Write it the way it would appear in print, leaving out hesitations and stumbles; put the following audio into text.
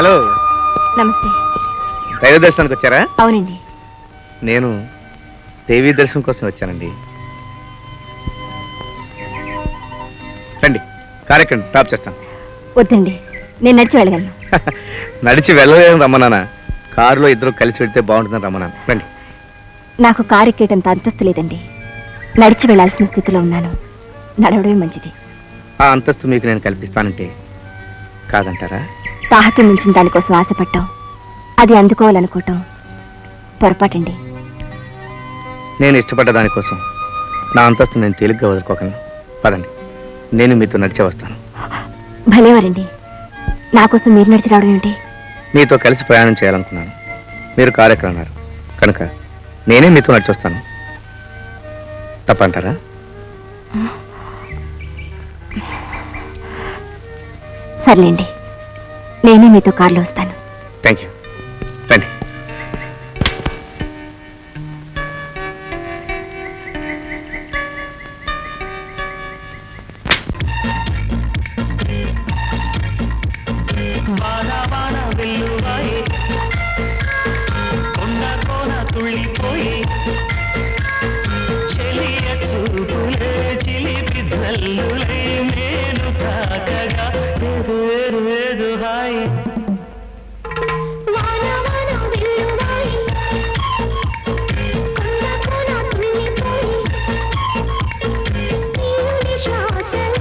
Hello, నమస్తే. దైవ దర్శనానికి వచ్చారా? అవునండి. నేను దేవీ దర్శనం కోసం వచ్చానండి. రండి, కార్యక్రమం డ్రాప్ చేస్తాను. వద్దండి, నేను నడిచి వెళ్ళగలను. నడిచి వెళ్ళలేను రమ్మనానా, కారులో ఇద్దరు కలిసి వెళ్తే బాగుంటుందని రమ్మనాను. రండి. నాకు కారు ఎక్కేటంత అంతస్తు లేదండి. నడిచి వెళ్లాల్సిన స్థితిలో ఉన్నాను. నడవడమే మంచిది. ఆ అంతస్తు మీకు నేను కల్పిస్తానంటే కాదంటారా? తాహతు మించిన దానికోసం ఆశపడ్డాం, అది అందుకోవాలనుకోవటం పొరపాటండి. నేను ఇష్టపడ్డ దానికోసం నా అంతస్తు నేను తేలిగ్గా వదులుకోగలను. పదండి, నేను మీతో నడిచే వస్తాను. భలేవారండి, నా కోసం మీరు నడిచి రావడం ఏంటి? మీతో కలిసి ప్రయాణం చేయాలనుకున్నాను. మీరు కారు ఎక్కడన్నారు కనుక నేనే మీతో నడిచి వస్తాను. తప్పంటారా? సర్లేండి, నేనే మీతో కారులో వస్తాను. Thank you. రండి. బాల